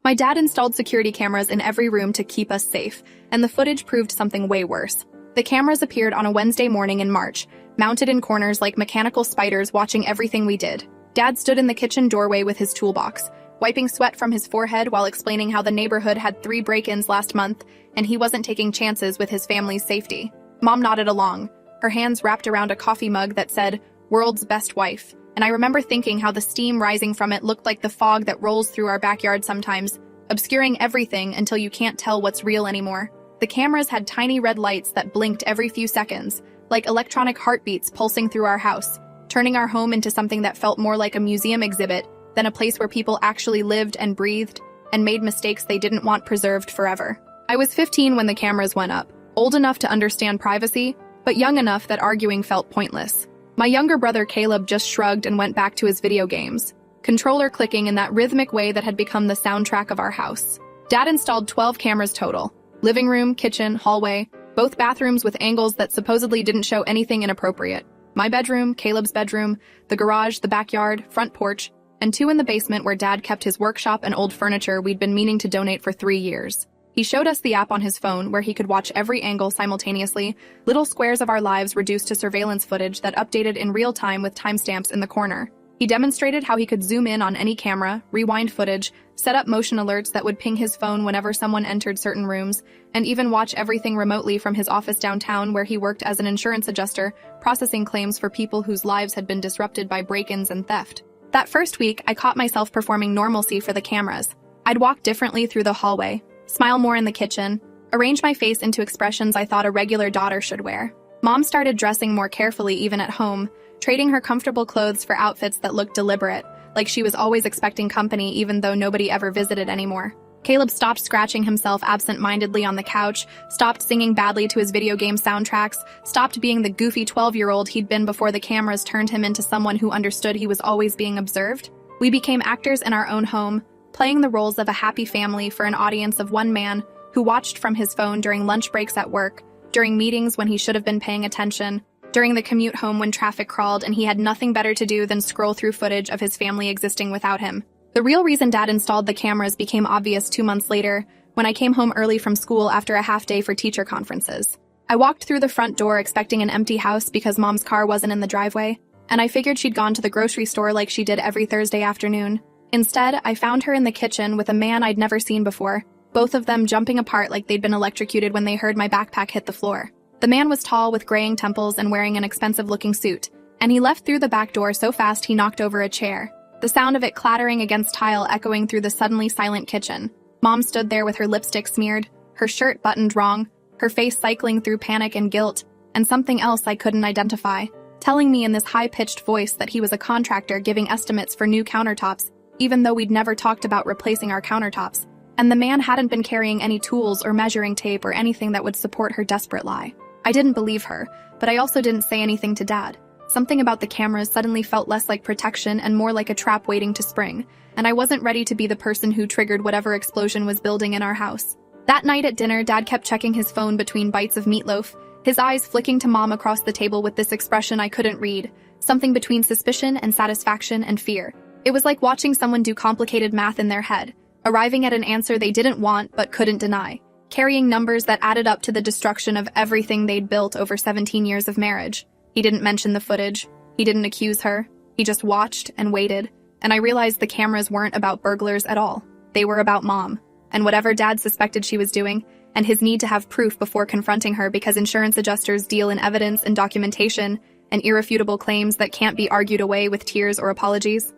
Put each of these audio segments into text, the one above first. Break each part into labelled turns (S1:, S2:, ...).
S1: My dad installed security cameras in every room to keep us safe, and the footage proved something way worse. The cameras appeared on a Wednesday morning in March, mounted in corners like mechanical spiders watching everything we did. Dad stood in the kitchen doorway with his toolbox, wiping sweat from his forehead while explaining how the neighborhood had 3 break-ins last month and he wasn't taking chances with his family's safety. Mom nodded along, her hands wrapped around a coffee mug that said, "World's Best Wife," and I remember thinking how the steam rising from it looked like the fog that rolls through our backyard sometimes, obscuring everything until you can't tell what's real anymore. The cameras had tiny red lights that blinked every few seconds, like electronic heartbeats pulsing through our house, turning our home into something that felt more like a museum exhibit than a place where people actually lived and breathed and made mistakes they didn't want preserved forever. I was 15 when the cameras went up, old enough to understand privacy, but young enough that arguing felt pointless. My younger brother Caleb just shrugged and went back to his video games, controller clicking in that rhythmic way that had become the soundtrack of our house. Dad installed 12 cameras total: living room, kitchen, hallway, both bathrooms with angles that supposedly didn't show anything inappropriate. My bedroom, Caleb's bedroom, the garage, the backyard, front porch, and 2 in the basement where Dad kept his workshop and old furniture we'd been meaning to donate for 3 years. He showed us the app on his phone where he could watch every angle simultaneously, little squares of our lives reduced to surveillance footage that updated in real time with timestamps in the corner. He demonstrated how he could zoom in on any camera, rewind footage, set up motion alerts that would ping his phone whenever someone entered certain rooms, and even watch everything remotely from his office downtown where he worked as an insurance adjuster, processing claims for people whose lives had been disrupted by break-ins and theft. That first week, I caught myself performing normalcy for the cameras. I'd walk differently through the hallway, smile more in the kitchen, arrange my face into expressions I thought a regular daughter should wear. Mom started dressing more carefully even at home, trading her comfortable clothes for outfits that looked deliberate, like she was always expecting company even though nobody ever visited anymore. Caleb stopped scratching himself absent-mindedly on the couch, stopped singing badly to his video game soundtracks, stopped being the goofy 12-year-old he'd been before the cameras turned him into someone who understood he was always being observed. We became actors in our own home, playing the roles of a happy family for an audience of one man who watched from his phone during lunch breaks at work, during meetings when he should have been paying attention, during the commute home when traffic crawled and he had nothing better to do than scroll through footage of his family existing without him. The real reason Dad installed the cameras became obvious 2 months later, when I came home early from school after a half-day for teacher conferences. I walked through the front door expecting an empty house because Mom's car wasn't in the driveway, and I figured she'd gone to the grocery store like she did every Thursday afternoon. Instead, I found her in the kitchen with a man I'd never seen before, both of them jumping apart like they'd been electrocuted when they heard my backpack hit the floor. The man was tall with graying temples and wearing an expensive-looking suit, and he left through the back door so fast he knocked over a chair, the sound of it clattering against tile echoing through the suddenly silent kitchen. Mom stood there with her lipstick smeared, her shirt buttoned wrong, her face cycling through panic and guilt, and something else I couldn't identify, telling me in this high-pitched voice that he was a contractor giving estimates for new countertops, even though we'd never talked about replacing our countertops, and the man hadn't been carrying any tools or measuring tape or anything that would support her desperate lie. I didn't believe her, but I also didn't say anything to Dad. Something about the cameras suddenly felt less like protection and more like a trap waiting to spring, and I wasn't ready to be the person who triggered whatever explosion was building in our house. That night at dinner, Dad kept checking his phone between bites of meatloaf, his eyes flicking to Mom across the table with this expression I couldn't read, something between suspicion and satisfaction and fear. It was like watching someone do complicated math in their head, arriving at an answer they didn't want but couldn't deny, carrying numbers that added up to the destruction of everything they'd built over 17 years of marriage. He didn't mention the footage. He didn't accuse her. He just watched and waited, and I realized the cameras weren't about burglars at all. They were about Mom, and whatever Dad suspected she was doing, and his need to have proof before confronting her because insurance adjusters deal in evidence and documentation and irrefutable claims that can't be argued away with tears or apologies.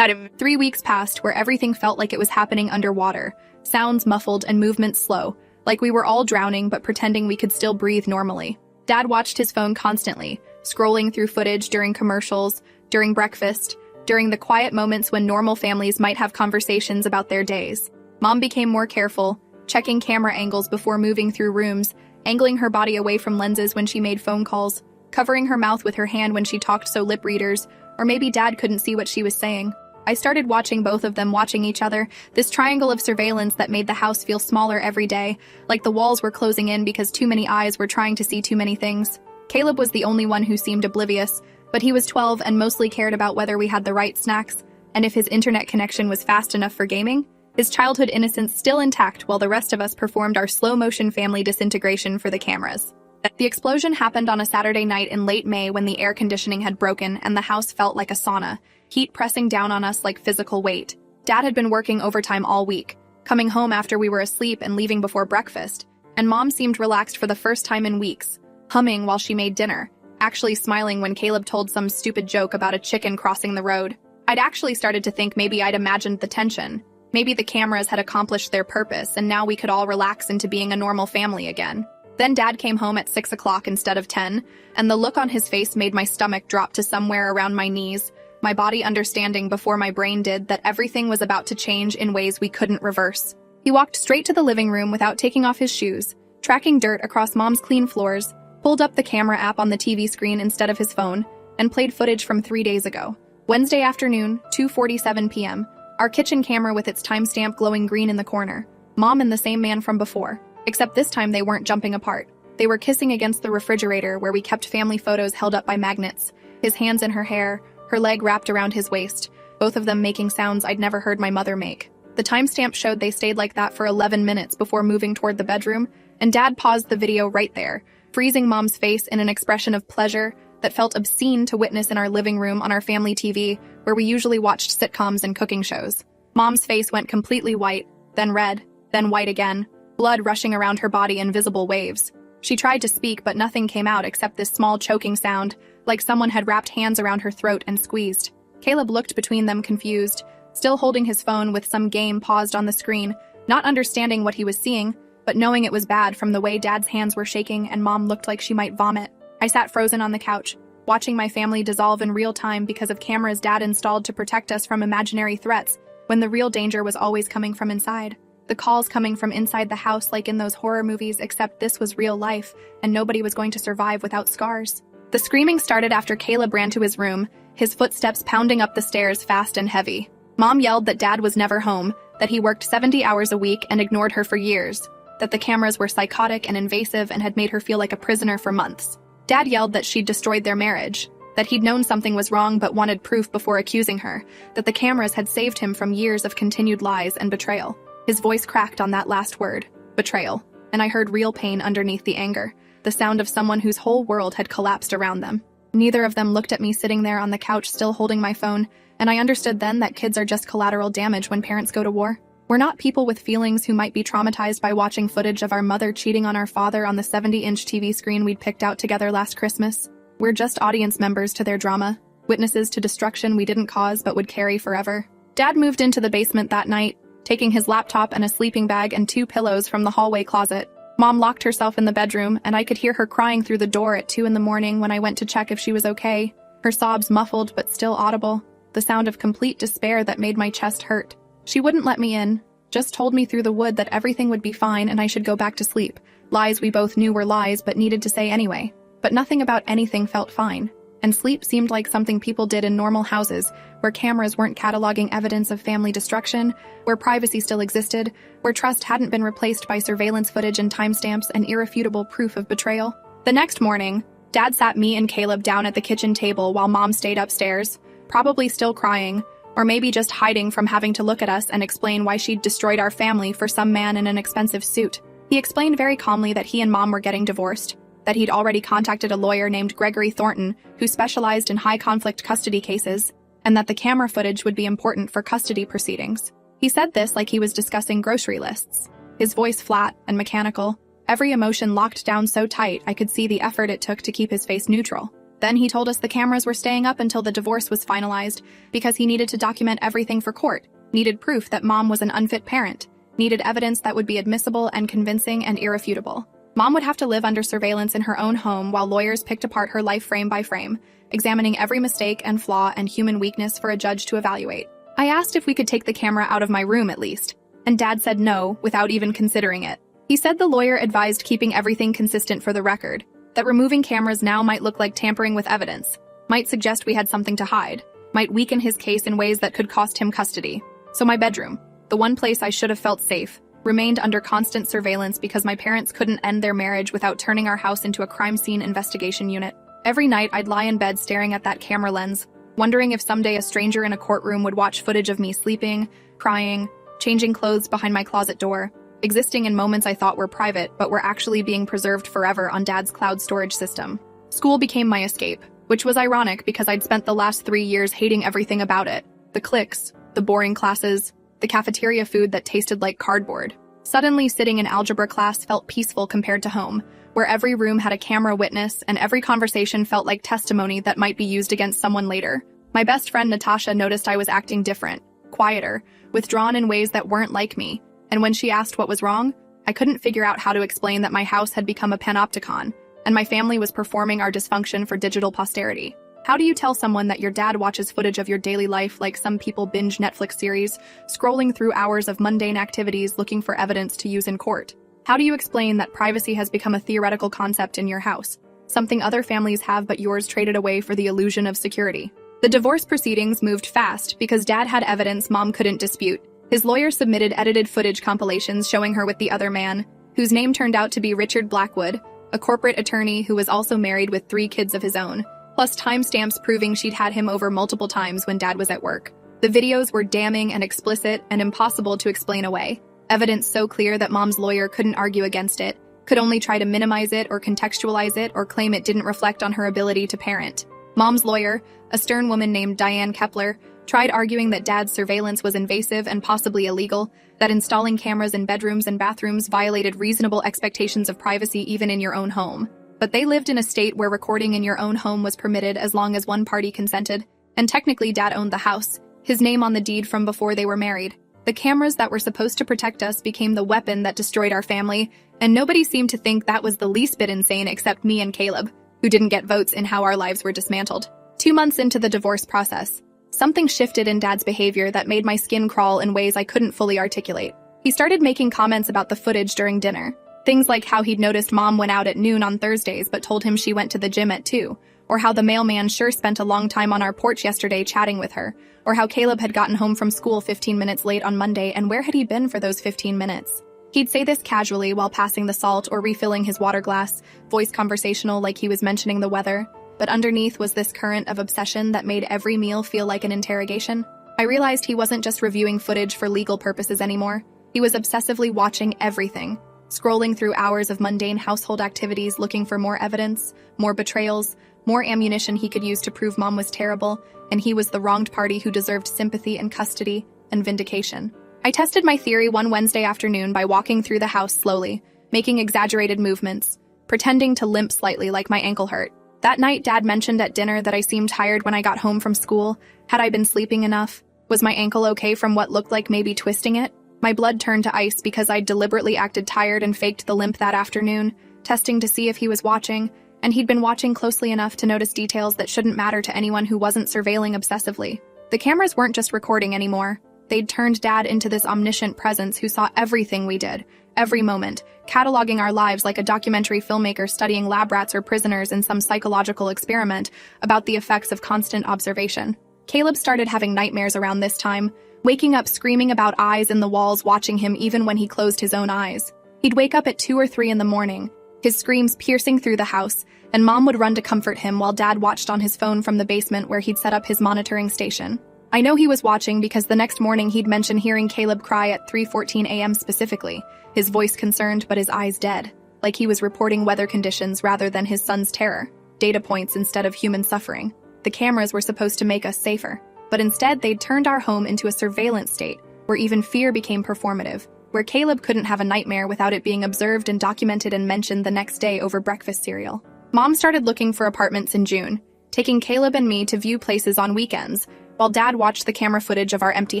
S1: 3 weeks passed where everything felt like it was happening underwater, sounds muffled and movements slow, like we were all drowning but pretending we could still breathe normally. Dad watched his phone constantly, scrolling through footage during commercials, during breakfast, during the quiet moments when normal families might have conversations about their days. Mom became more careful, checking camera angles before moving through rooms, angling her body away from lenses when she made phone calls, covering her mouth with her hand when she talked so lip readers, or maybe Dad couldn't see what she was saying. I started watching both of them watching each other, this triangle of surveillance that made the house feel smaller every day, like the walls were closing in because too many eyes were trying to see too many things. Caleb was the only one who seemed oblivious, but he was 12 and mostly cared about whether we had the right snacks, and if his internet connection was fast enough for gaming, his childhood innocence still intact while the rest of us performed our slow-motion family disintegration for the cameras. The explosion happened on a Saturday night in late May when the air conditioning had broken and the house felt like a sauna, heat pressing down on us like physical weight. Dad had been working overtime all week, coming home after we were asleep and leaving before breakfast, and Mom seemed relaxed for the first time in weeks, humming while she made dinner, actually smiling when Caleb told some stupid joke about a chicken crossing the road. I'd actually started to think maybe I'd imagined the tension. Maybe the cameras had accomplished their purpose and now we could all relax into being a normal family again. Then Dad came home at 6 o'clock instead of 10, and the look on his face made my stomach drop to somewhere around my knees, my body understanding before my brain did that everything was about to change in ways we couldn't reverse. He walked straight to the living room without taking off his shoes, tracking dirt across Mom's clean floors, pulled up the camera app on the TV screen instead of his phone, and played footage from 3 days ago. Wednesday afternoon, 2:47 p.m., our kitchen camera with its timestamp glowing green in the corner. Mom and the same man from before. Except this time they weren't jumping apart. They were kissing against the refrigerator where we kept family photos held up by magnets, his hands in her hair, her leg wrapped around his waist, both of them making sounds I'd never heard my mother make. The timestamp showed they stayed like that for 11 minutes before moving toward the bedroom, and Dad paused the video right there, freezing Mom's face in an expression of pleasure that felt obscene to witness in our living room on our family TV, where we usually watched sitcoms and cooking shows. Mom's face went completely white, then red, then white again, blood rushing around her body in visible waves. She tried to speak, but nothing came out except this small choking sound, like someone had wrapped hands around her throat and squeezed. Caleb looked between them confused, still holding his phone with some game paused on the screen, not understanding what he was seeing, but knowing it was bad from the way Dad's hands were shaking and Mom looked like she might vomit. I sat frozen on the couch, watching my family dissolve in real time because of cameras Dad installed to protect us from imaginary threats, when the real danger was always coming from inside. The calls coming from inside the house like in those horror movies, except this was real life, and nobody was going to survive without scars. The screaming started after Caleb ran to his room, his footsteps pounding up the stairs fast and heavy. Mom yelled that Dad was never home, that he worked 70 hours a week and ignored her for years, that the cameras were psychotic and invasive and had made her feel like a prisoner for months. Dad yelled that she'd destroyed their marriage, that he'd known something was wrong but wanted proof before accusing her, that the cameras had saved him from years of continued lies and betrayal. His voice cracked on that last word, betrayal, and I heard real pain underneath the anger, the sound of someone whose whole world had collapsed around them. Neither of them looked at me sitting there on the couch still holding my phone, and I understood then that kids are just collateral damage when parents go to war. We're not people with feelings who might be traumatized by watching footage of our mother cheating on our father on the 70-inch TV screen we'd picked out together last Christmas. We're just audience members to their drama, witnesses to destruction we didn't cause but would carry forever. Dad moved into the basement that night, taking his laptop and a sleeping bag and 2 pillows from the hallway closet. Mom locked herself in the bedroom, and I could hear her crying through the door at 2 in the morning when I went to check if she was okay, her sobs muffled but still audible, the sound of complete despair that made my chest hurt. She wouldn't let me in, just told me through the wood that everything would be fine and I should go back to sleep. Lies we both knew were lies but needed to say anyway. But nothing about anything felt fine. And sleep seemed like something people did in normal houses, where cameras weren't cataloging evidence of family destruction, where privacy still existed, where trust hadn't been replaced by surveillance footage and timestamps and irrefutable proof of betrayal. The next morning, Dad sat me and Caleb down at the kitchen table while Mom stayed upstairs, probably still crying, or maybe just hiding from having to look at us and explain why she'd destroyed our family for some man in an expensive suit. He explained very calmly that he and Mom were getting divorced, that he'd already contacted a lawyer named Gregory Thornton, who specialized in high-conflict custody cases, and that the camera footage would be important for custody proceedings. He said this like he was discussing grocery lists, his voice flat and mechanical, every emotion locked down so tight I could see the effort it took to keep his face neutral. Then he told us the cameras were staying up until the divorce was finalized because he needed to document everything for court, needed proof that Mom was an unfit parent, needed evidence that would be admissible and convincing and irrefutable. Mom would have to live under surveillance in her own home while lawyers picked apart her life frame by frame, examining every mistake and flaw and human weakness for a judge to evaluate. I asked if we could take the camera out of my room at least, and Dad said no without even considering it. He said the lawyer advised keeping everything consistent for the record, that removing cameras now might look like tampering with evidence, might suggest we had something to hide, might weaken his case in ways that could cost him custody. So my bedroom, the one place I should have felt safe, remained under constant surveillance because my parents couldn't end their marriage without turning our house into a crime scene investigation unit. Every night I'd lie in bed staring at that camera lens, wondering if someday a stranger in a courtroom would watch footage of me sleeping, crying, changing clothes behind my closet door, existing in moments I thought were private but were actually being preserved forever on Dad's cloud storage system. School became my escape, which was ironic because I'd spent the last 3 years hating everything about it. The cliques, the boring classes, the cafeteria food that tasted like cardboard. Suddenly, sitting in algebra class felt peaceful compared to home, where every room had a camera witness and every conversation felt like testimony that might be used against someone later. My best friend Natasha noticed I was acting different, quieter, withdrawn in ways that weren't like me, and when she asked what was wrong, I couldn't figure out how to explain that my house had become a panopticon, and my family was performing our dysfunction for digital posterity. How do you tell someone that your dad watches footage of your daily life like some people binge Netflix series, scrolling through hours of mundane activities looking for evidence to use in court? How do you explain that privacy has become a theoretical concept in your house, something other families have but yours traded away for the illusion of security? The divorce proceedings moved fast because Dad had evidence Mom couldn't dispute. His lawyer submitted edited footage compilations showing her with the other man, whose name turned out to be Richard Blackwood, a corporate attorney who was also married with 3 kids of his own, plus timestamps proving she'd had him over multiple times when Dad was at work. The videos were damning and explicit and impossible to explain away. Evidence so clear that Mom's lawyer couldn't argue against it, could only try to minimize it or contextualize it or claim it didn't reflect on her ability to parent. Mom's lawyer, a stern woman named Diane Kepler, tried arguing that Dad's surveillance was invasive and possibly illegal, that installing cameras in bedrooms and bathrooms violated reasonable expectations of privacy even in your own home. But they lived in a state where recording in your own home was permitted as long as one party consented, and technically Dad owned the house, his name on the deed from before they were married. The cameras that were supposed to protect us became the weapon that destroyed our family, and nobody seemed to think that was the least bit insane except me and Caleb, who didn't get votes in how our lives were dismantled. 2 months into the divorce process, something shifted in Dad's behavior that made my skin crawl in ways I couldn't fully articulate. He started making comments about the footage during dinner. Things like how he'd noticed Mom went out at noon on Thursdays but told him she went to the gym at 2, or how the mailman sure spent a long time on our porch yesterday chatting with her, or how Caleb had gotten home from school 15 minutes late on Monday and where had he been for those 15 minutes. He'd say this casually while passing the salt or refilling his water glass, voice conversational like he was mentioning the weather, but underneath was this current of obsession that made every meal feel like an interrogation. I realized he wasn't just reviewing footage for legal purposes anymore. He was obsessively watching everything, scrolling through hours of mundane household activities looking for more evidence, more betrayals, more ammunition he could use to prove Mom was terrible, and he was the wronged party who deserved sympathy and custody and vindication. I tested my theory one Wednesday afternoon by walking through the house slowly, making exaggerated movements, pretending to limp slightly like my ankle hurt. That night, Dad mentioned at dinner that I seemed tired when I got home from school. Had I been sleeping enough? Was my ankle okay from what looked like maybe twisting it? My blood turned to ice because I'd deliberately acted tired and faked the limp that afternoon, testing to see if he was watching, and he'd been watching closely enough to notice details that shouldn't matter to anyone who wasn't surveilling obsessively. The cameras weren't just recording anymore. They'd turned Dad into this omniscient presence who saw everything we did, every moment, cataloging our lives like a documentary filmmaker studying lab rats or prisoners in some psychological experiment about the effects of constant observation. Caleb started having nightmares around this time, waking up screaming about eyes in the walls watching him even when he closed his own eyes. He'd wake up at 2 or 3 in the morning, his screams piercing through the house, and Mom would run to comfort him while Dad watched on his phone from the basement where he'd set up his monitoring station. I know he was watching because the next morning he'd mention hearing Caleb cry at 3:14 a.m. specifically, his voice concerned but his eyes dead, like he was reporting weather conditions rather than his son's terror, data points instead of human suffering. The cameras were supposed to make us safer, but instead they'd turned our home into a surveillance state where even fear became performative, where Caleb couldn't have a nightmare without it being observed and documented and mentioned the next day over breakfast cereal. Mom started looking for apartments in June, taking Caleb and me to view places on weekends, while Dad watched the camera footage of our empty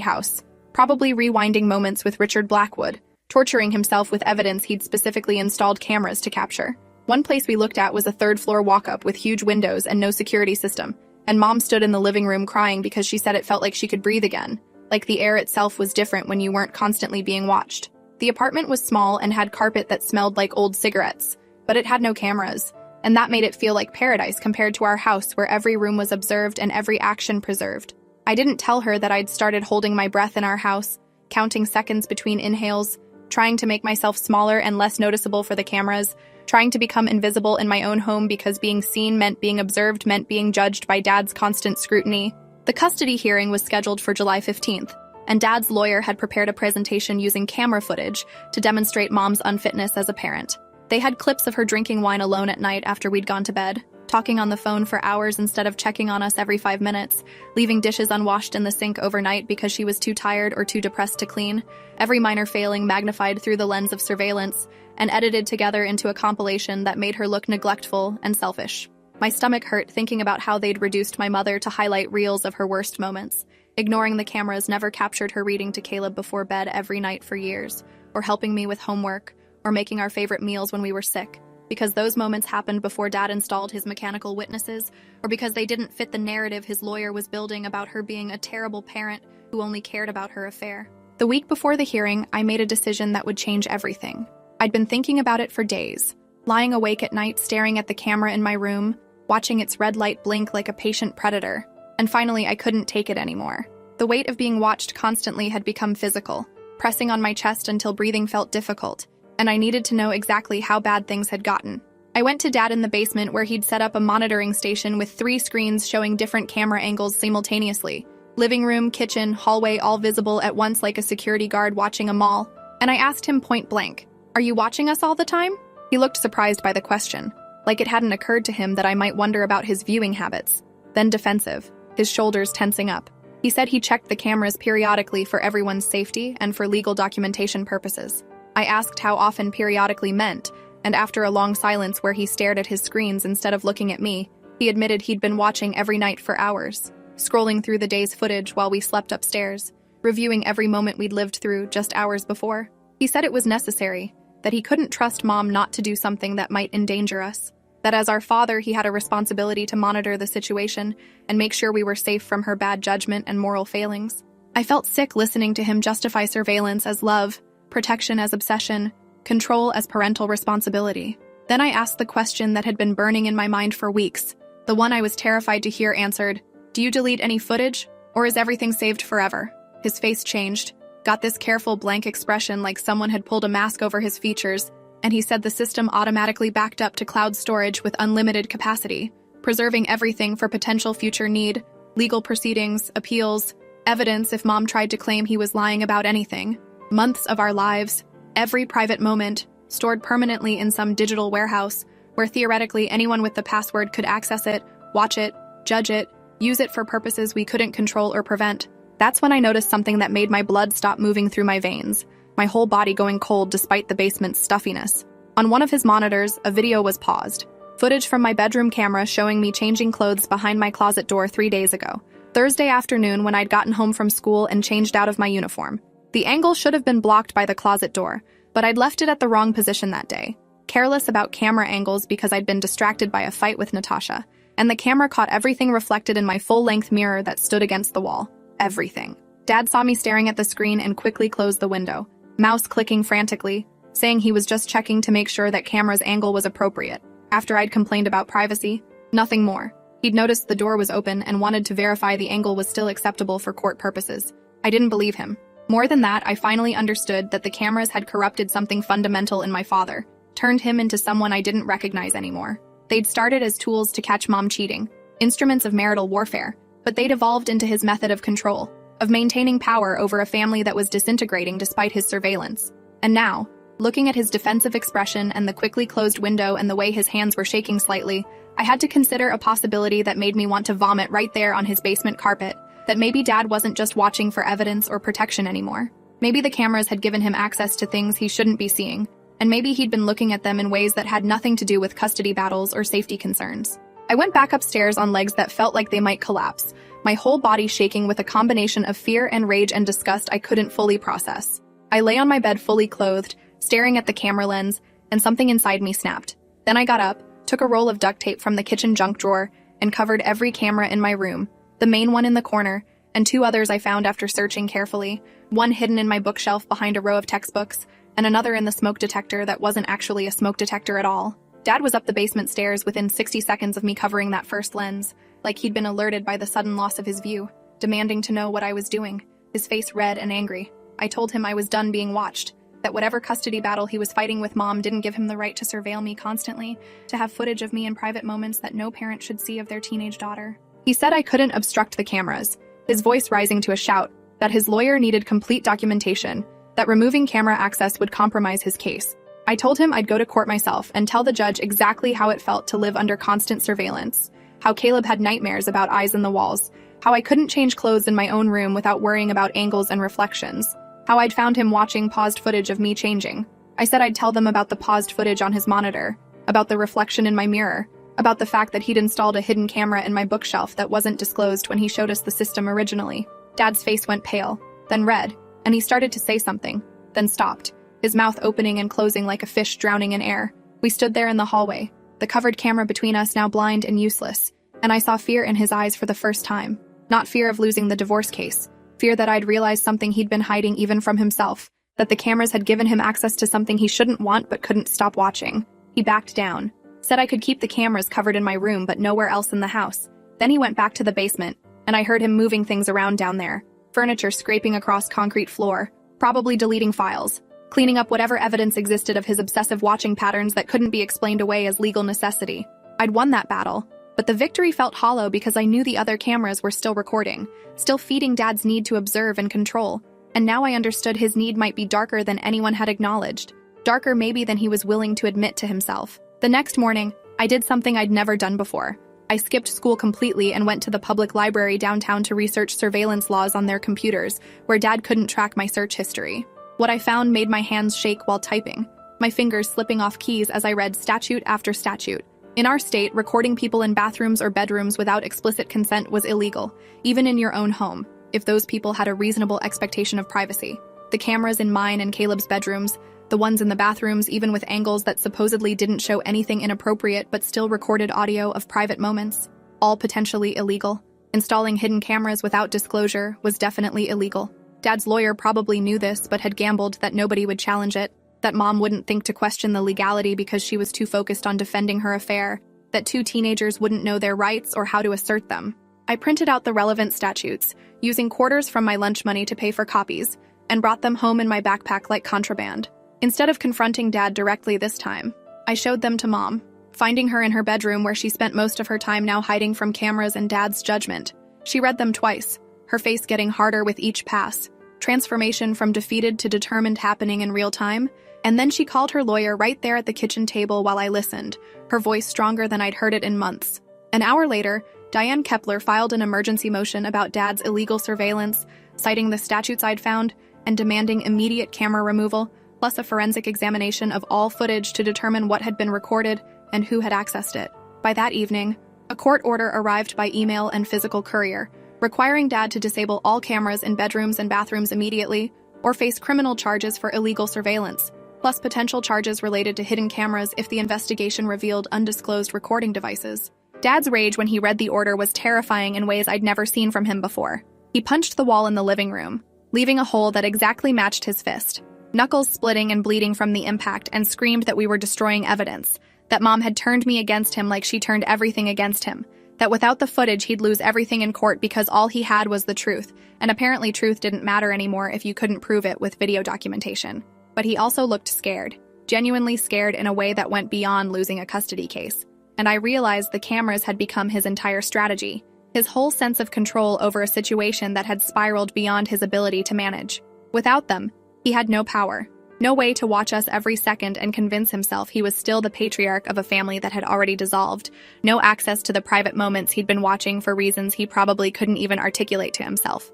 S1: house, probably rewinding moments with Richard Blackwood, torturing himself with evidence he'd specifically installed cameras to capture. One place we looked at was a 3rd-floor walk-up with huge windows and no security system, and Mom stood in the living room crying because she said it felt like she could breathe again, like the air itself was different when you weren't constantly being watched. The apartment was small and had carpet that smelled like old cigarettes, but it had no cameras, and that made it feel like paradise compared to our house where every room was observed and every action preserved. I didn't tell her that I'd started holding my breath in our house, counting seconds between inhales, trying to make myself smaller and less noticeable for the cameras, trying to become invisible in my own home because being seen meant being observed meant being judged by Dad's constant scrutiny. The custody hearing was scheduled for July 15th, and Dad's lawyer had prepared a presentation using camera footage to demonstrate Mom's unfitness as a parent. They had clips of her drinking wine alone at night after we'd gone to bed, talking on the phone for hours instead of checking on us every 5 minutes, leaving dishes unwashed in the sink overnight because she was too tired or too depressed to clean, every minor failing magnified through the lens of surveillance and edited together into a compilation that made her look neglectful and selfish. My stomach hurt thinking about how they'd reduced my mother to highlight reels of her worst moments, ignoring the cameras never captured her reading to Caleb before bed every night for years, or helping me with homework, or making our favorite meals when we were sick, because those moments happened before Dad installed his mechanical witnesses, or because they didn't fit the narrative his lawyer was building about her being a terrible parent who only cared about her affair. The week before the hearing, I made a decision that would change everything. I'd been thinking about it for days, lying awake at night staring at the camera in my room, watching its red light blink like a patient predator, and finally I couldn't take it anymore. The weight of being watched constantly had become physical, pressing on my chest until breathing felt difficult, and I needed to know exactly how bad things had gotten. I went to Dad in the basement where he'd set up a monitoring station with 3 screens showing different camera angles simultaneously. Living room, kitchen, hallway, all visible at once like a security guard watching a mall. And I asked him point blank, "Are you watching us all the time?" He looked surprised by the question, like it hadn't occurred to him that I might wonder about his viewing habits. Then defensive, his shoulders tensing up. He said he checked the cameras periodically for everyone's safety and for legal documentation purposes. I asked how often periodically meant, and after a long silence where he stared at his screens instead of looking at me, he admitted he'd been watching every night for hours, scrolling through the day's footage while we slept upstairs, reviewing every moment we'd lived through just hours before. He said it was necessary, that he couldn't trust Mom not to do something that might endanger us, that as our father he had a responsibility to monitor the situation and make sure we were safe from her bad judgment and moral failings. I felt sick listening to him justify surveillance as love, protection as obsession, control as parental responsibility. Then I asked the question that had been burning in my mind for weeks, the one I was terrified to hear answered, "Do you delete any footage, or is everything saved forever?" His face changed, got this careful blank expression like someone had pulled a mask over his features, and he said the system automatically backed up to cloud storage with unlimited capacity, preserving everything for potential future need, legal proceedings, appeals, evidence if Mom tried to claim he was lying about anything, months of our lives, every private moment, stored permanently in some digital warehouse where theoretically anyone with the password could access it, watch it, judge it, use it for purposes we couldn't control or prevent. That's when I noticed something that made my blood stop moving through my veins, my whole body going cold despite the basement's stuffiness. On one of his monitors, a video was paused. Footage from my bedroom camera showing me changing clothes behind my closet door 3 days ago. Thursday afternoon when I'd gotten home from school and changed out of my uniform. The angle should have been blocked by the closet door, but I'd left it at the wrong position that day, careless about camera angles because I'd been distracted by a fight with Natasha, and the camera caught everything reflected in my full-length mirror that stood against the wall. Everything. Dad saw me staring at the screen and quickly closed the window, mouse clicking frantically, saying he was just checking to make sure that camera's angle was appropriate. After I'd complained about privacy, nothing more. He'd noticed the door was open and wanted to verify the angle was still acceptable for court purposes. I didn't believe him. More than that, I finally understood that the cameras had corrupted something fundamental in my father, turned him into someone I didn't recognize anymore. They'd started as tools to catch Mom cheating, instruments of marital warfare, but they'd evolved into his method of control, of maintaining power over a family that was disintegrating despite his surveillance. And now, looking at his defensive expression and the quickly closed window and the way his hands were shaking slightly, I had to consider a possibility that made me want to vomit right there on his basement carpet, that maybe Dad wasn't just watching for evidence or protection anymore. Maybe the cameras had given him access to things he shouldn't be seeing, and maybe he'd been looking at them in ways that had nothing to do with custody battles or safety concerns. I went back upstairs on legs that felt like they might collapse, my whole body shaking with a combination of fear and rage and disgust I couldn't fully process. I lay on my bed fully clothed, staring at the camera lens, and something inside me snapped. Then I got up, took a roll of duct tape from the kitchen junk drawer, and covered every camera in my room, the main one in the corner, and 2 others I found after searching carefully, one hidden in my bookshelf behind a row of textbooks, and another in the smoke detector that wasn't actually a smoke detector at all. Dad was up the basement stairs within 60 seconds of me covering that first lens, like he'd been alerted by the sudden loss of his view, demanding to know what I was doing, his face red and angry. I told him I was done being watched, that whatever custody battle he was fighting with Mom didn't give him the right to surveil me constantly, to have footage of me in private moments that no parent should see of their teenage daughter. He said I couldn't obstruct the cameras, his voice rising to a shout, that his lawyer needed complete documentation, that removing camera access would compromise his case. I told him I'd go to court myself and tell the judge exactly how it felt to live under constant surveillance, how Caleb had nightmares about eyes in the walls, how I couldn't change clothes in my own room without worrying about angles and reflections, how I'd found him watching paused footage of me changing. I said I'd tell them about the paused footage on his monitor, about the reflection in my mirror, about the fact that he'd installed a hidden camera in my bookshelf that wasn't disclosed when he showed us the system originally. Dad's face went pale, then red, and he started to say something, then stopped, his mouth opening and closing like a fish drowning in air. We stood there in the hallway, the covered camera between us now blind and useless, and I saw fear in his eyes for the first time. Not fear of losing the divorce case, fear that I'd realized something he'd been hiding even from himself, that the cameras had given him access to something he shouldn't want but couldn't stop watching. He backed down, said I could keep the cameras covered in my room but nowhere else in the house. Then he went back to the basement, and I heard him moving things around down there, furniture scraping across concrete floor, probably deleting files, cleaning up whatever evidence existed of his obsessive watching patterns that couldn't be explained away as legal necessity. I'd won that battle, but the victory felt hollow because I knew the other cameras were still recording, still feeding Dad's need to observe and control, and now I understood his need might be darker than anyone had acknowledged, darker maybe than he was willing to admit to himself. The next morning, I did something I'd never done before. I skipped school completely and went to the public library downtown to research surveillance laws on their computers, where Dad couldn't track my search history. What I found made my hands shake while typing, my fingers slipping off keys as I read statute after statute. In our state, recording people in bathrooms or bedrooms without explicit consent was illegal, even in your own home, if those people had a reasonable expectation of privacy. The cameras in mine and Caleb's bedrooms, the ones in the bathrooms even with angles that supposedly didn't show anything inappropriate but still recorded audio of private moments, all potentially illegal. Installing hidden cameras without disclosure was definitely illegal. Dad's lawyer probably knew this but had gambled that nobody would challenge it, that Mom wouldn't think to question the legality because she was too focused on defending her affair, that two teenagers wouldn't know their rights or how to assert them. I printed out the relevant statutes, using quarters from my lunch money to pay for copies, and brought them home in my backpack like contraband. Instead of confronting Dad directly this time, I showed them to Mom, finding her in her bedroom where she spent most of her time now hiding from cameras and Dad's judgment. She read them twice, her face getting harder with each pass, transformation from defeated to determined happening in real time, and then she called her lawyer right there at the kitchen table while I listened, her voice stronger than I'd heard it in months. An hour later, Diane Kepler filed an emergency motion about Dad's illegal surveillance, citing the statutes I'd found, and demanding immediate camera removal, plus a forensic examination of all footage to determine what had been recorded and who had accessed it. By that evening, a court order arrived by email and physical courier, requiring Dad to disable all cameras in bedrooms and bathrooms immediately, or face criminal charges for illegal surveillance, plus potential charges related to hidden cameras if the investigation revealed undisclosed recording devices. Dad's rage when he read the order was terrifying in ways I'd never seen from him before. He punched the wall in the living room, leaving a hole that exactly matched his fist, knuckles splitting and bleeding from the impact, and screamed that we were destroying evidence, that Mom had turned me against him like she turned everything against him, that without the footage he'd lose everything in court because all he had was the truth, and apparently truth didn't matter anymore if you couldn't prove it with video documentation. But he also looked scared, genuinely scared in a way that went beyond losing a custody case. And I realized the cameras had become his entire strategy, his whole sense of control over a situation that had spiraled beyond his ability to manage. Without them, he had no power, no way to watch us every second and convince himself he was still the patriarch of a family that had already dissolved, no access to the private moments he'd been watching for reasons he probably couldn't even articulate to himself.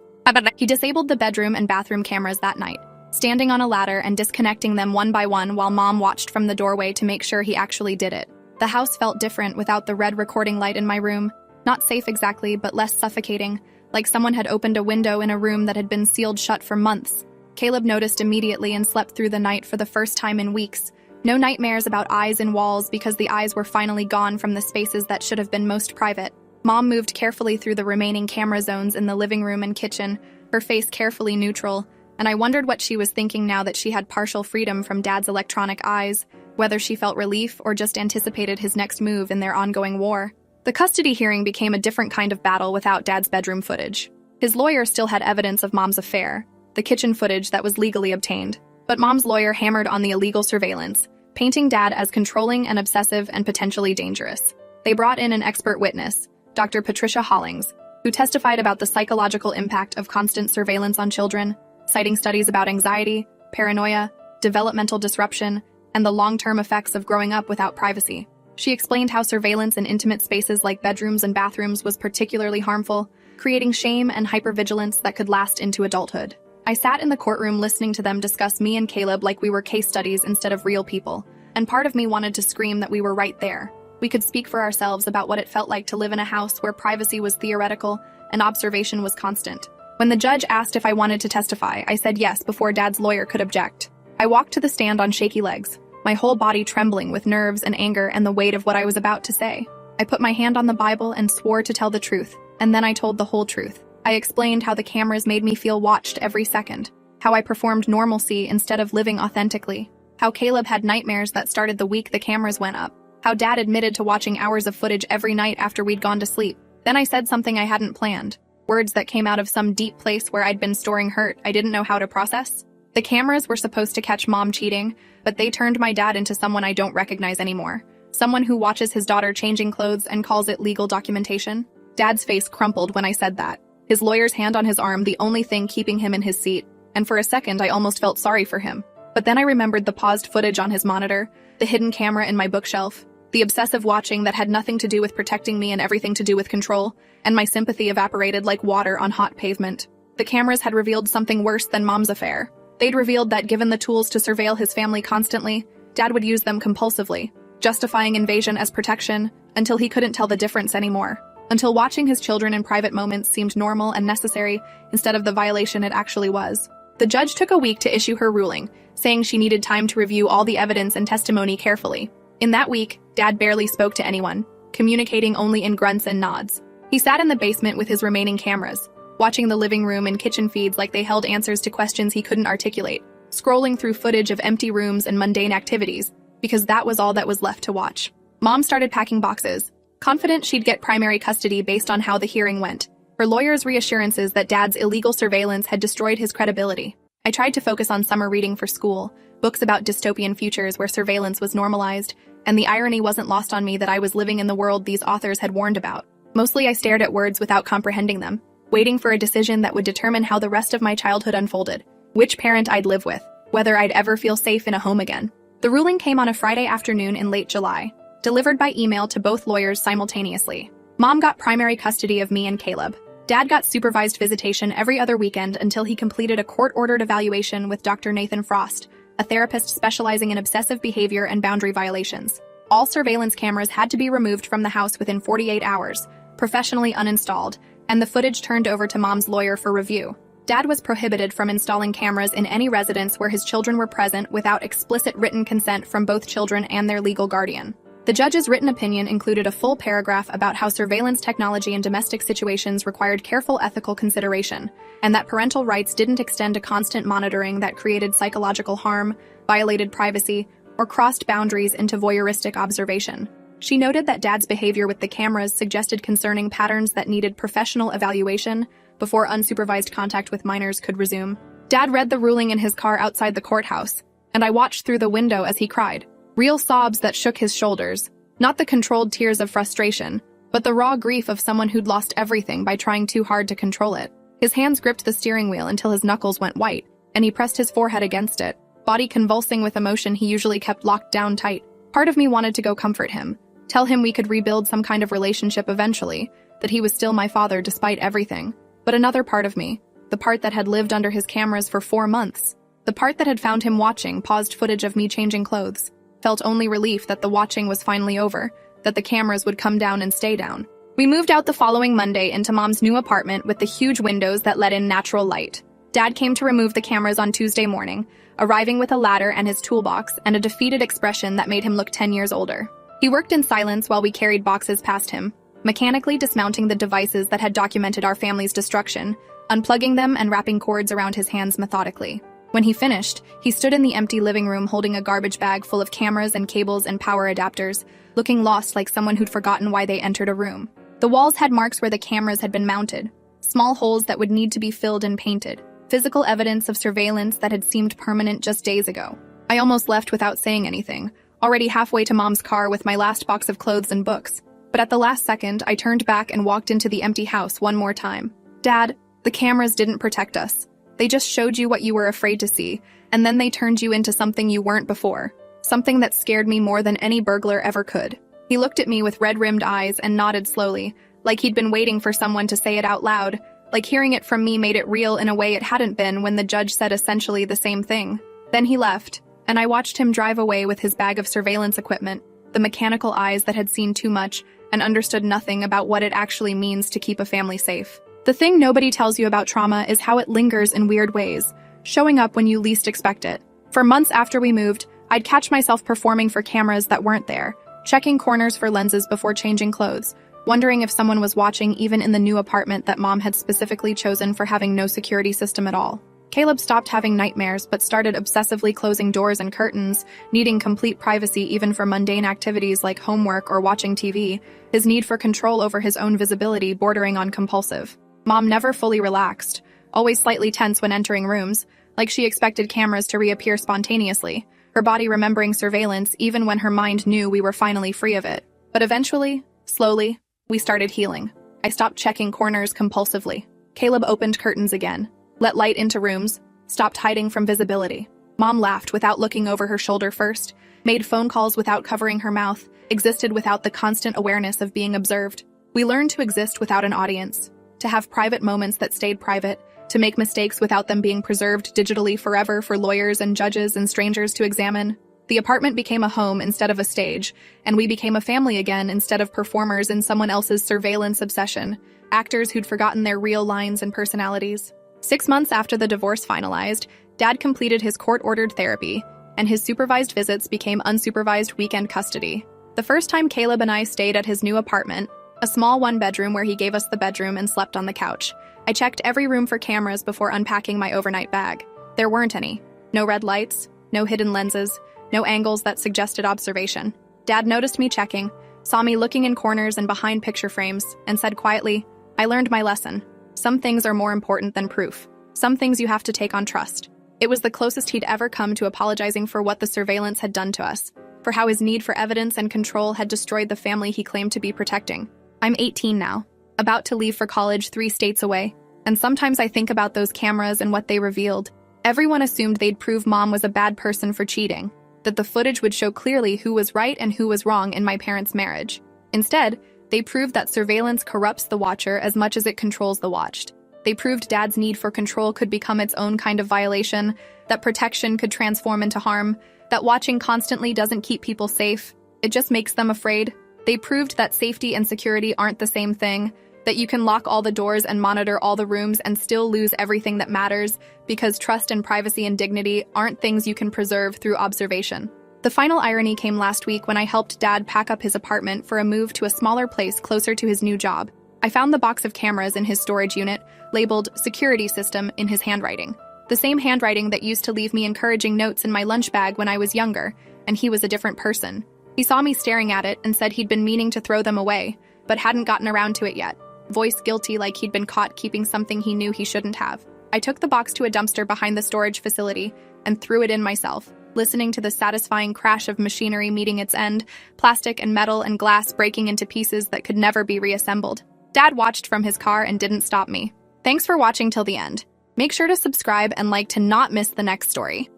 S1: He disabled the bedroom and bathroom cameras that night, standing on a ladder and disconnecting them one by one while Mom watched from the doorway to make sure he actually did it. The house felt different without the red recording light in my room, not safe exactly, but less suffocating, like someone had opened a window in a room that had been sealed shut for months. Caleb noticed immediately and slept through the night for the first time in weeks. No nightmares about eyes in walls because the eyes were finally gone from the spaces that should have been most private. Mom moved carefully through the remaining camera zones in the living room and kitchen, her face carefully neutral, and I wondered what she was thinking now that she had partial freedom from Dad's electronic eyes, whether she felt relief or just anticipated his next move in their ongoing war. The custody hearing became a different kind of battle without Dad's bedroom footage. His lawyer still had evidence of Mom's affair, the kitchen footage that was legally obtained, but Mom's lawyer hammered on the illegal surveillance, painting Dad as controlling and obsessive and potentially dangerous. They brought in an expert witness, Dr. Patricia Hollings, who testified about the psychological impact of constant surveillance on children, citing studies about anxiety, paranoia, developmental disruption, and the long-term effects of growing up without privacy. She explained how surveillance in intimate spaces like bedrooms and bathrooms was particularly harmful, creating shame and hypervigilance that could last into adulthood. I sat in the courtroom listening to them discuss me and Caleb like we were case studies instead of real people, and part of me wanted to scream that we were right there. We could speak for ourselves about what it felt like to live in a house where privacy was theoretical and observation was constant. When the judge asked if I wanted to testify, I said yes before Dad's lawyer could object. I walked to the stand on shaky legs, my whole body trembling with nerves and anger and the weight of what I was about to say. I put my hand on the Bible and swore to tell the truth, and then I told the whole truth. I explained how the cameras made me feel watched every second, how I performed normalcy instead of living authentically, how Caleb had nightmares that started the week the cameras went up, how Dad admitted to watching hours of footage every night after we'd gone to sleep. Then I said something I hadn't planned, words that came out of some deep place where I'd been storing hurt I didn't know how to process. The cameras were supposed to catch Mom cheating, but they turned my dad into someone I don't recognize anymore. Someone who watches his daughter changing clothes and calls it legal documentation. Dad's face crumpled when I said that, his lawyer's hand on his arm the only thing keeping him in his seat, and for a second I almost felt sorry for him. But then I remembered the paused footage on his monitor, the hidden camera in my bookshelf, the obsessive watching that had nothing to do with protecting me and everything to do with control, and my sympathy evaporated like water on hot pavement. The cameras had revealed something worse than Mom's affair. They'd revealed that given the tools to surveil his family constantly, Dad would use them compulsively, justifying invasion as protection until he couldn't tell the difference anymore. Until watching his children in private moments seemed normal and necessary instead of the violation it actually was. The judge took a week to issue her ruling, saying she needed time to review all the evidence and testimony carefully. In that week, Dad barely spoke to anyone, communicating only in grunts and nods. He sat in the basement with his remaining cameras, watching the living room and kitchen feeds like they held answers to questions he couldn't articulate, scrolling through footage of empty rooms and mundane activities, because that was all that was left to watch. Mom started packing boxes, confident she'd get primary custody based on how the hearing went. Her lawyer's reassurances that Dad's illegal surveillance had destroyed his credibility. I tried to focus on summer reading for school, books about dystopian futures where surveillance was normalized, and the irony wasn't lost on me that I was living in the world these authors had warned about. Mostly I stared at words without comprehending them, waiting for a decision that would determine how the rest of my childhood unfolded, which parent I'd live with, whether I'd ever feel safe in a home again. The ruling came on a Friday afternoon in late July, delivered by email to both lawyers simultaneously. Mom got primary custody of me and Caleb. Dad got supervised visitation every other weekend until he completed a court-ordered evaluation with Dr. Nathan Frost, a therapist specializing in obsessive behavior and boundary violations. All surveillance cameras had to be removed from the house within 48 hours, professionally uninstalled, and the footage turned over to Mom's lawyer for review. Dad was prohibited from installing cameras in any residence where his children were present without explicit written consent from both children and their legal guardian. The judge's written opinion included a full paragraph about how surveillance technology in domestic situations required careful ethical consideration, and that parental rights didn't extend to constant monitoring that created psychological harm, violated privacy, or crossed boundaries into voyeuristic observation. She noted that Dad's behavior with the cameras suggested concerning patterns that needed professional evaluation before unsupervised contact with minors could resume. Dad read the ruling in his car outside the courthouse, and I watched through the window as he cried. Real sobs that shook his shoulders, not the controlled tears of frustration, but the raw grief of someone who'd lost everything by trying too hard to control it. His hands gripped the steering wheel until his knuckles went white, and he pressed his forehead against it, body convulsing with emotion he usually kept locked down tight. Part of me wanted to go comfort him, tell him we could rebuild some kind of relationship eventually, that he was still my father despite everything. But another part of me, the part that had lived under his cameras for 4 months, the part that had found him watching paused footage of me changing clothes, felt only relief that the watching was finally over, that the cameras would come down and stay down. We moved out the following Monday into Mom's new apartment with the huge windows that let in natural light. Dad came to remove the cameras on Tuesday morning, arriving with a ladder and his toolbox and a defeated expression that made him look 10 years older. He worked in silence while we carried boxes past him, mechanically dismounting the devices that had documented our family's destruction, unplugging them and wrapping cords around his hands methodically. When he finished, he stood in the empty living room holding a garbage bag full of cameras and cables and power adapters, looking lost like someone who'd forgotten why they entered a room. The walls had marks where the cameras had been mounted, small holes that would need to be filled and painted, physical evidence of surveillance that had seemed permanent just days ago. I almost left without saying anything, already halfway to Mom's car with my last box of clothes and books. But at the last second, I turned back and walked into the empty house one more time. Dad, the cameras didn't protect us. They just showed you what you were afraid to see, and then they turned you into something you weren't before. Something that scared me more than any burglar ever could. He looked at me with red-rimmed eyes and nodded slowly, like he'd been waiting for someone to say it out loud, like hearing it from me made it real in a way it hadn't been when the judge said essentially the same thing. Then he left, and I watched him drive away with his bag of surveillance equipment, the mechanical eyes that had seen too much and understood nothing about what it actually means to keep a family safe. The thing nobody tells you about trauma is how it lingers in weird ways, showing up when you least expect it. For months after we moved, I'd catch myself performing for cameras that weren't there, checking corners for lenses before changing clothes, wondering if someone was watching even in the new apartment that Mom had specifically chosen for having no security system at all. Caleb stopped having nightmares but started obsessively closing doors and curtains, needing complete privacy even for mundane activities like homework or watching TV, his need for control over his own visibility bordering on compulsive. Mom never fully relaxed, always slightly tense when entering rooms, like she expected cameras to reappear spontaneously, her body remembering surveillance even when her mind knew we were finally free of it. But eventually, slowly, we started healing. I stopped checking corners compulsively. Caleb opened curtains again, let light into rooms, stopped hiding from visibility. Mom laughed without looking over her shoulder first, made phone calls without covering her mouth, existed without the constant awareness of being observed. We learned to exist without an audience, to have private moments that stayed private, to make mistakes without them being preserved digitally forever for lawyers and judges and strangers to examine. The apartment became a home instead of a stage, and we became a family again instead of performers in someone else's surveillance obsession, actors who'd forgotten their real lines and personalities. 6 months after the divorce finalized, Dad completed his court-ordered therapy, and his supervised visits became unsupervised weekend custody. The first time Caleb and I stayed at his new apartment, a small one-bedroom where he gave us the bedroom and slept on the couch, I checked every room for cameras before unpacking my overnight bag. There weren't any. No red lights, no hidden lenses, no angles that suggested observation. Dad noticed me checking, saw me looking in corners and behind picture frames, and said quietly, "I learned my lesson. Some things are more important than proof. Some things you have to take on trust." It was the closest he'd ever come to apologizing for what the surveillance had done to us, for how his need for evidence and control had destroyed the family he claimed to be protecting. I'm 18 now, about to leave for college 3 states away, and sometimes I think about those cameras and what they revealed. Everyone assumed they'd prove Mom was a bad person for cheating, that the footage would show clearly who was right and who was wrong in my parents' marriage. Instead, they proved that surveillance corrupts the watcher as much as it controls the watched. They proved Dad's need for control could become its own kind of violation, that protection could transform into harm, that watching constantly doesn't keep people safe, it just makes them afraid. They proved that safety and security aren't the same thing, that you can lock all the doors and monitor all the rooms and still lose everything that matters, because trust and privacy and dignity aren't things you can preserve through observation. The final irony came last week when I helped Dad pack up his apartment for a move to a smaller place closer to his new job. I found the box of cameras in his storage unit, labeled "Security System" in his handwriting. The same handwriting that used to leave me encouraging notes in my lunch bag when I was younger, and he was a different person. He saw me staring at it and said he'd been meaning to throw them away, but hadn't gotten around to it yet. Voice guilty like he'd been caught keeping something he knew he shouldn't have. I took the box to a dumpster behind the storage facility and threw it in myself, listening to the satisfying crash of machinery meeting its end, plastic and metal and glass breaking into pieces that could never be reassembled. Dad watched from his car and didn't stop me. Thanks for watching till the end. Make sure to subscribe and like to not miss the next story.